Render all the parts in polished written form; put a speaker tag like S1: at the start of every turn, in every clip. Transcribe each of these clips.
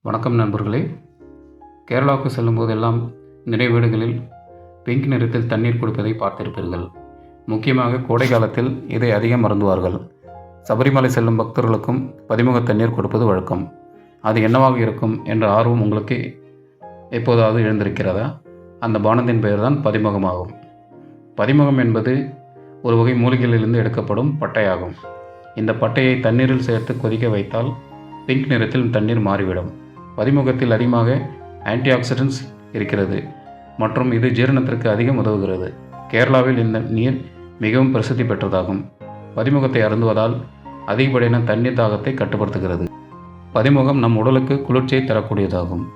S1: வணக்கம் நண்பர்களே. கேரளாவுக்கு செல்லும்போதெல்லாம் நிறைய வீடுகளில் பிங்க் நிறத்தில் தண்ணீர் குடிப்பதை பார்த்திருப்பீர்கள். முக்கியமாக கோடை காலத்தில் இதை அதிகம் அருந்துவார்கள். சபரிமலை செல்லும் பக்தர்களுக்கும் பதிமுக தண்ணீர் கொடுப்பது வழக்கம். அது என்னவாக இருக்கும் என்ற ஆர்வம் உங்களுக்கு எப்போதாவது எழுந்திருக்கிறதா? அந்த பானத்தின் பெயர்தான் பதிமுகமாகும். பதிமுகம் என்பது ஒரு வகை மூலிகையிலிருந்து எடுக்கப்படும் பட்டையாகும். இந்த பட்டையை தண்ணீரில் சேர்த்து கொதிக்க வைத்தால் பிங்க் நிறத்தில் தண்ணீர் மாறிவிடும். பதிமுகத்தில் அதிகமாக ஆன்டி ஆக்சிடென்ட்ஸ் இருக்கிறது மற்றும் இது ஜீரணத்திற்கு அதிகம் உதவுகிறது. கேரளாவில் இந்த நீர் மிகவும் பிரசித்தி பெற்றதாகும். பதிமுகத்தை அருந்துவதால் அதிகப்படியான தண்ணீர் தாகத்தை கட்டுப்படுத்துகிறது. பதிமுகம் நம் உடலுக்கு குளிர்ச்சியை தரக்கூடியதாகும்.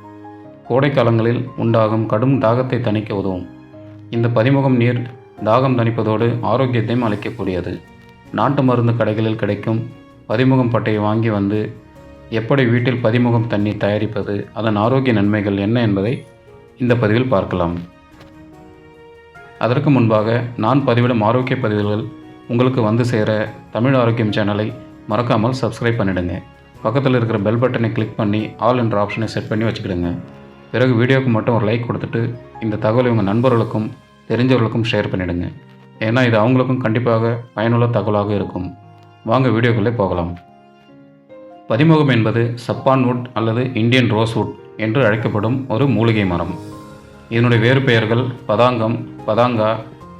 S1: கோடை காலங்களில் உண்டாகும் கடும் தாகத்தை தணிக்க உதவும். இந்த பதிமுகம் நீர் தாகம் தணிப்பதோடு ஆரோக்கியத்தையும் அளிக்கக்கூடியது. நாட்டு மருந்து கடைகளில் கிடைக்கும் பதிமுகம் பட்டையை வாங்கி வந்து எப்படி வீட்டில் பதிமுகம் தண்ணீர் தயாரிப்பது, அதன் ஆரோக்கிய நன்மைகள் என்ன என்பதை இந்த பதிவில் பார்க்கலாம். அதற்கு முன்பாக நான் பதிவிடும் ஆரோக்கிய பதிவுகள் உங்களுக்கு வந்து சேர தமிழ் ஆரோக்கியம் சேனலை மறக்காமல் சப்ஸ்கிரைப் பண்ணிடுங்க. பக்கத்தில் இருக்கிற பெல் பட்டனை கிளிக் பண்ணி ஆல் என்ற ஆப்ஷனை செட் பண்ணி வச்சுக்கிடுங்க. பிறகு வீடியோவுக்கு மட்டும் ஒரு லைக் கொடுத்துட்டு இந்த தகவலை உங்கள் நண்பர்களுக்கும் தெரிஞ்சவர்களுக்கும் ஷேர் பண்ணிவிடுங்க. ஏன்னா இது அவங்களுக்கும் கண்டிப்பாக பயனுள்ள தகவலாக இருக்கும். வாங்க வீடியோக்குள்ளே போகலாம். பதிமுகம் என்பது சப்பான் வுட் அல்லது இந்தியன் ரோஸ் வுட் என்று அழைக்கப்படும் ஒரு மூலிகை மரம். இதனுடைய வேறு பெயர்கள் பதாங்கம், பதாங்கா,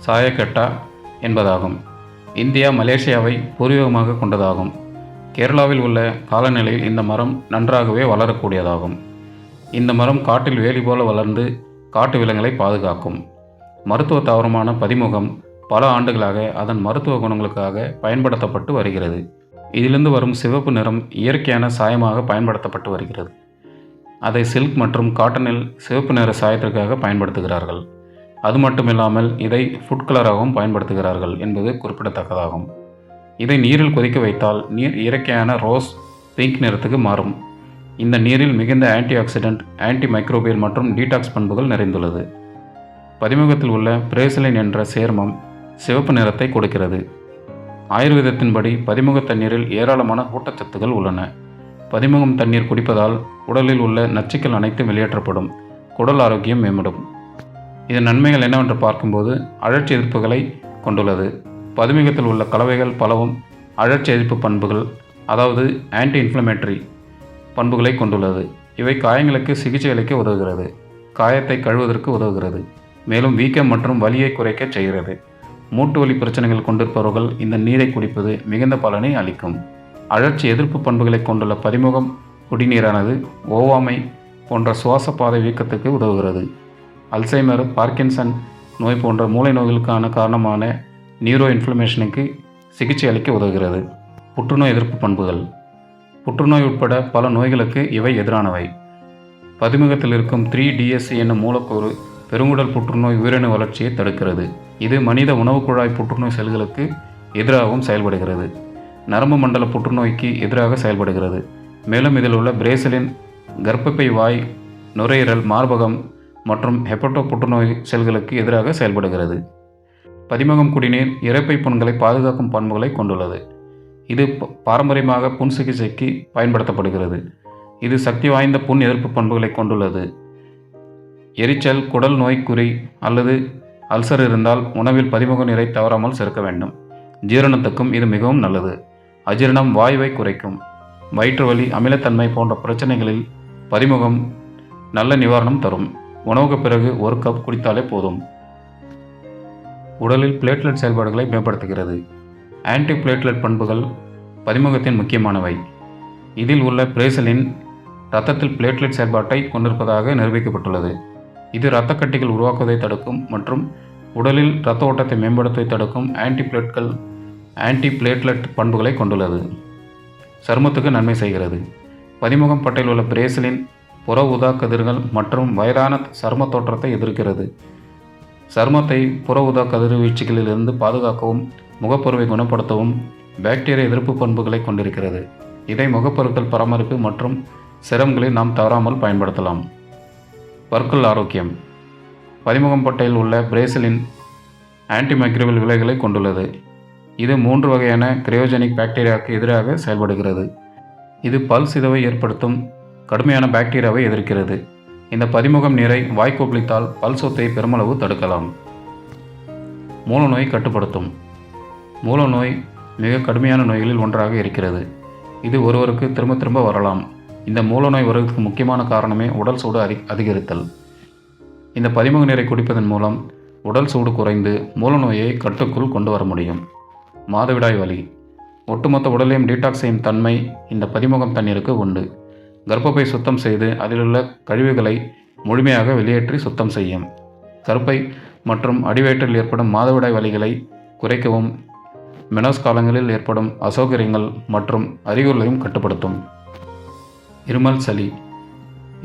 S1: சாயக்கட்டா என்பதாகும். இந்தியா, மலேசியாவை பூர்வீகமாக கொண்டதாகும். கேரளாவில் உள்ள காலநிலையில் இந்த மரம் நன்றாகவே வளரக்கூடியதாகும். இந்த மரம் காட்டில் வேலி போல வளர்ந்து காட்டு விலங்குகளை பாதுகாக்கும். மருத்துவ தாவரமான பதிமுகம் பல ஆண்டுகளாக அதன் மருத்துவ குணங்களுக்காக பயன்படுத்தப்பட்டு வருகிறது. இதிலிருந்து வரும் சிவப்பு நிறம் இயற்கையான சாயமாக பயன்படுத்தப்பட்டு வருகிறது. அதை சில்க் மற்றும் காட்டனில் சிவப்பு நிற சாயத்திற்காக பயன்படுத்துகிறார்கள். அது மட்டுமில்லாமல் இதை ஃபுட் கலராகவும் பயன்படுத்துகிறார்கள் என்பது குறிப்பிடத்தக்கதாகும். இதை நீரில் கொதிக்க வைத்தால் நீர் இயற்கையான ரோஸ் பிங்க் நிறத்துக்கு மாறும். இந்த நீரில் மிகுந்த ஆன்டி ஆக்சிடென்ட், ஆன்டி மைக்ரோபியல் மற்றும் டீடாக்ஸ் பண்புகள் நிறைந்துள்ளது. பதிமுகத்தில் உள்ள பிரேசிலின் என்ற சேர்மம் சிவப்பு நிறத்தை கொடுக்கிறது. ஆயுர்வேதத்தின்படி பதிமுக தண்ணீரில் ஏராளமான ஊட்டச்சத்துக்கள் உள்ளன. பதிமுகம் தண்ணீர் குடிப்பதால் உடலில் உள்ள நச்சுக்கள் அனைத்தும் வெளியேற்றப்படும். குடல் ஆரோக்கியம் மேம்படும். இதன் நன்மைகள் என்னவென்று பார்க்கும்போது அழற்சி எதிர்ப்புகளை கொண்டுள்ளது. பதிமுகத்தில் உள்ள கலவைகள் பலவும் அழற்சி எதிர்ப்பு பண்புகள், அதாவது ஆன்டி இன்ஃப்ளமேட்டரி பண்புகளை கொண்டுள்ளது. இவை காயங்களுக்கு சிகிச்சை அளிக்க உதவுகிறது. காயத்தை கழுவுவதற்கு உதவுகிறது. மேலும் வீக்கம் மற்றும் வலியை குறைக்க செய்கிறது. மூட்டு வலி பிரச்சனைகள் கொண்டிருப்பவர்கள் இந்த நீரை குடிப்பது மிகுந்த பலனை அளிக்கும். அழற்சி எதிர்ப்பு பண்புகளை கொண்டுள்ள பதிமுகம் குடிநீரானது ஓவாமை போன்ற சுவாச பாதை வீக்கத்துக்கு உதவுகிறது. அல்சைமர், பார்க்கின்சன் நோய் போன்ற மூளை நோய்களுக்கான காரணமான நியூரோ இன்ஃப்ளமேஷனுக்கு சிகிச்சை அளிக்க உதவுகிறது. புற்றுநோய் எதிர்ப்பு பண்புகள். புற்றுநோய் உட்பட பல நோய்களுக்கு இவை எதிரானவை. பதிமுகத்தில் இருக்கும் 3DSC என்னும் மூலக்கூறு பெருங்குடல் புற்றுநோய் உயிரணு வளர்ச்சியை தடுக்கிறது. இது மனித உணவு குழாய் புற்றுநோய் செல்களுக்கு எதிராகவும் செயல்படுகிறது. நரம்பு மண்டல புற்றுநோய்க்கு எதிராக செயல்படுகிறது. மேலும் இதில் உள்ள பிரேசிலின் கர்ப்பப்பை வாய், நுரையீரல், மார்பகம் மற்றும் ஹெப்படோ புற்றுநோய் செல்களுக்கு எதிராக செயல்படுகிறது. பதிமுகம் குடிநீர் இரைப்பை புண்களை பாதுகாக்கும் பண்புகளை கொண்டுள்ளது. இது பாரம்பரியமாக புண் சிகிச்சைக்கு பயன்படுத்தப்படுகிறது. இது சக்தி வாய்ந்த புண் எதிர்ப்பு பண்புகளை கொண்டுள்ளது. எரிச்சல், குடல் நோய்க்குறி அல்லது அல்சர் இருந்தால் உணவில் பதிமுக நீரை தவறாமல் சேர்க்க வேண்டும். ஜீரணத்துக்கும் இது மிகவும் நல்லது. அஜீரணம், வாயுவை குறைக்கும். வயிற்று வலி, அமிலத்தன்மை போன்ற பிரச்சனைகளில் பதிமுகம் நல்ல நிவாரணம் தரும். உணவுக்கு பிறகு 1 கப் குடித்தாலே போதும். உடலில் பிளேட்லெட் செயல்பாடுகளை மேம்படுத்துகிறது. ஆன்டி பிளேட்லெட் பண்புகள் பதிமுகத்தின் முக்கியமானவை. இதில் உள்ள பிரேசிலின் இரத்தத்தில் பிளேட்லெட் செயல்பாட்டை கொண்டிருப்பதாக நிரூபிக்கப்பட்டுள்ளது. இது இரத்த கட்டிகள் உருவாக்குவதை தடுக்கும் மற்றும் உடலில் இரத்த ஓட்டத்தை மேம்படுத்துவதை தடுக்கும் ஆன்டி பிளேட்லெட் பண்புகளை கொண்டுள்ளது. சருமத்துக்கு நன்மை செய்கிறது. பதிமுகம் பட்டையில் உள்ள பிரேசிலின் புற ஊதா கதிர்கள் மற்றும் வயதான சரும தோற்றத்தை எதிர்க்கிறது. சருமத்தை புற ஊதா கதிர்வீச்சுகளிலிருந்து பாதுகாக்கவும் முகப்பருவை குணப்படுத்தவும் பாக்டீரியா எதிர்ப்பு பண்புகளை கொண்டிருக்கிறது. இதை முகப்பருக்கள் பராமரிப்பு மற்றும் சிரம்களில் நாம் தவறாமல் பயன்படுத்தலாம். பற்கள் ஆரோக்கியம். பதிமுகம் பட்டையில் உள்ள பிரேசிலின் ஆன்டி மைக்ரோபியல் விலைகளை கொண்டுள்ளது. இது 3 வகையான கிரையோஜெனிக் பாக்டீரியாவுக்கு எதிராக செயல்படுகிறது. இது பல் சிதைவை ஏற்படுத்தும் கடுமையான பாக்டீரியாவை எதிர்க்கிறது. இந்த பதிமுகம் நீரை வாய் கொப்பளித்தால் பல் சொத்தை பெருமளவு தடுக்கலாம். மூலநோய் கட்டுப்படுத்தும். மூலநோய் மிக கடுமையான நோய்களில் ஒன்றாக இருக்கிறது. இது ஒருவருக்கு திரும்ப திரும்ப வரலாம். இந்த மூலநோய் வருவதற்கு முக்கியமான காரணமே உடல் சூடு அதிகரித்தல். இந்த பதிமுக நீரை குடிப்பதன் மூலம் உடல் சூடு குறைந்து மூலநோயை கட்டுக்குள் கொண்டு வர முடியும். மாதவிடாய் வலி. ஒட்டுமொத்த உடலையும் டீடாக்ஸ் செய்யும் தன்மை இந்த பதிமுகம் தண்ணீருக்கு உண்டு. கர்ப்பப்பை சுத்தம் செய்து அதிலுள்ள கழிவுகளை முழுமையாக வெளியேற்றி சுத்தம் செய்யும். கருப்பை மற்றும் அடிவயிற்றில் ஏற்படும் மாதவிடாய் வலிகளை குறைக்கவும் மெனோஸ் காலங்களில் ஏற்படும் அசௌகரியங்கள் மற்றும் அறிகுறிகளையும் கட்டுப்படுத்தும். இருமல், சளி.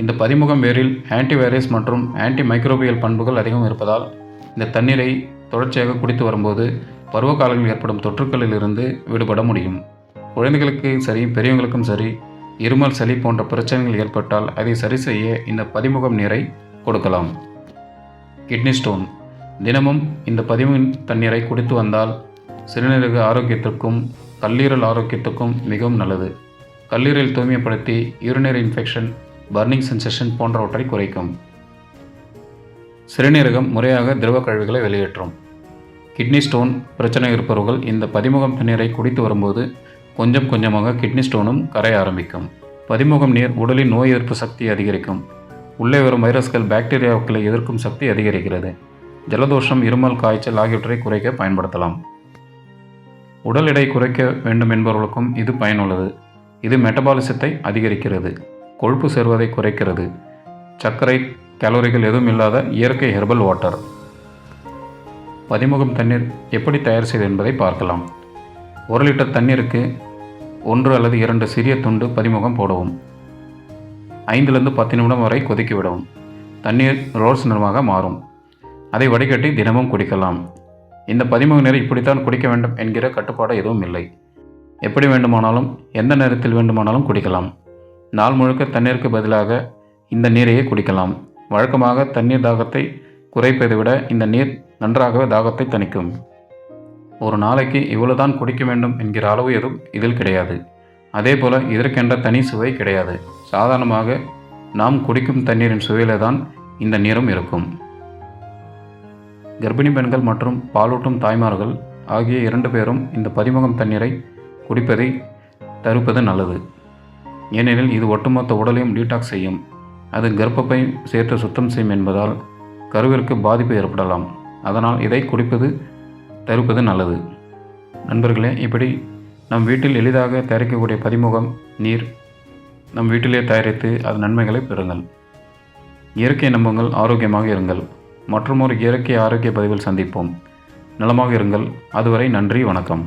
S1: இந்த பதிமுகம் வேரில் ஆன்டிவைரஸ் மற்றும் ஆன்டி மைக்ரோபியல் பண்புகள் அதிகம் இருப்பதால் இந்த தண்ணீரை தொடர்ச்சியாக குடித்து வரும்போது பருவ காலங்களில் ஏற்படும் தொற்றுக்களில் இருந்து விடுபட முடியும். குழந்தைகளுக்கு சரி பெரியவங்களுக்கும் சரி இருமல், சளி போன்ற பிரச்சனைகள் ஏற்பட்டால் அதை சரி செய்ய இந்த பதிமுகம் நீரை கொடுக்கலாம். Kidney stone. தினமும் இந்த பதிமுக தண்ணீரை குடித்து வந்தால் சிறுநீரக ஆரோக்கியத்திற்கும் கல்லீரல் ஆரோக்கியத்துக்கும் மிகவும் நல்லது. கல்லீரல் தூய்மைப்படுத்தி யூரினரி இன்ஃபெக்ஷன், பர்னிங் சென்சேஷன் போன்றவற்றை குறைக்கும். சிறுநீரகம் முறையாக திரவ கழிவுகளை வெளியேற்றும். கிட்னி ஸ்டோன் பிரச்சனை இருப்பவர்கள் இந்த பதிமுகம் தண்ணீரை குடித்து வரும்போது கொஞ்சம் கொஞ்சமாக கிட்னி ஸ்டோனும் கரைய ஆரம்பிக்கும். பதிமுகம் நீர் உடலின் நோய் எதிர்ப்பு சக்தி அதிகரிக்கும். உள்ளே வரும் வைரஸ்கள், பாக்டீரியாக்களை எதிர்க்கும் சக்தி அதிகரிக்கிறது. ஜலதோஷம், இருமல், காய்ச்சல் ஆகியவற்றை குறைக்க பயன்படுத்தலாம். உடல் எடை குறைக்க வேண்டும் என்பவர்களுக்கும் இது பயனுள்ளது. இது மெட்டபாலிசத்தை அதிகரிக்கிறது, கொழுப்பு சேர்வதை குறைக்கிறது. சர்க்கரை, கேலோரிகள் எதுவும் இல்லாத இயற்கை ஹெர்பல் வாட்டர். பதிமுகம் தண்ணீர் எப்படி தயார் செய்வது என்பதை பார்க்கலாம். 1 லிட்டர் தண்ணீருக்கு 1 அல்லது 2 சிறிய துண்டு பதிமுகம் போடவும். 5 10 நிமிடம் வரை கொதிக்க விடவும். தண்ணீர் ரோஸ் நிறமாக மாறும். அதை வடிகட்டி தினமும் குடிக்கலாம். இந்த பதிமுக நீரை இப்படித்தான் குடிக்க வேண்டும் என்கிற கட்டுப்பாடு எதுவும் இல்லை. எப்படி வேண்டுமானாலும் எந்த நேரத்தில் வேண்டுமானாலும் குடிக்கலாம். நாள் முழுக்க தண்ணீருக்கு பதிலாக இந்த நீரையே குடிக்கலாம். வழக்கமாக தண்ணீர் தாகத்தை குறைப்பதை விட இந்த நீர் நன்றாகவே தாகத்தை தணிக்கும். ஒரு நாளைக்கு இவ்வளவுதான் குடிக்க வேண்டும் என்கிற அளவு எதுவும் இதில் கிடையாது. அதே போல் இதற்கென்ற தனி சுவை கிடையாது. சாதாரணமாக நாம் குடிக்கும் தண்ணீரின் சுவையிலே தான் இந்த நீரும் இருக்கும். கர்ப்பிணி பெண்கள் மற்றும் பாலூட்டும் தாய்மார்கள் ஆகிய 2 பேரும் இந்த பதிமுகம் தண்ணீரை குடிப்பதை தவிர்ப்பது நல்லது. ஏனெனில் இது ஒட்டுமொத்த உடலையும் டீடாக்ஸ் செய்யும். அது கர்ப்பப்பை சேர்த்து சுத்தம் செய்யும் என்பதால் கருவிற்கு பாதிப்பு ஏற்படலாம். அதனால் இதை தவிர்ப்பது நல்லது. நண்பர்களே, இப்படி நம் வீட்டில் எளிதாக தயாரிக்கக்கூடிய பதிமுகம் நீர் நம் வீட்டிலே தயாரித்து அது நன்மைகளை பெறுங்கள். இயற்கை நம்புங்கள், ஆரோக்கியமாக இருங்கள். மற்றொரு இயற்கை ஆரோக்கிய பதிவில் சந்திப்போம். நலமாக இருங்கள். அதுவரை நன்றி, வணக்கம்.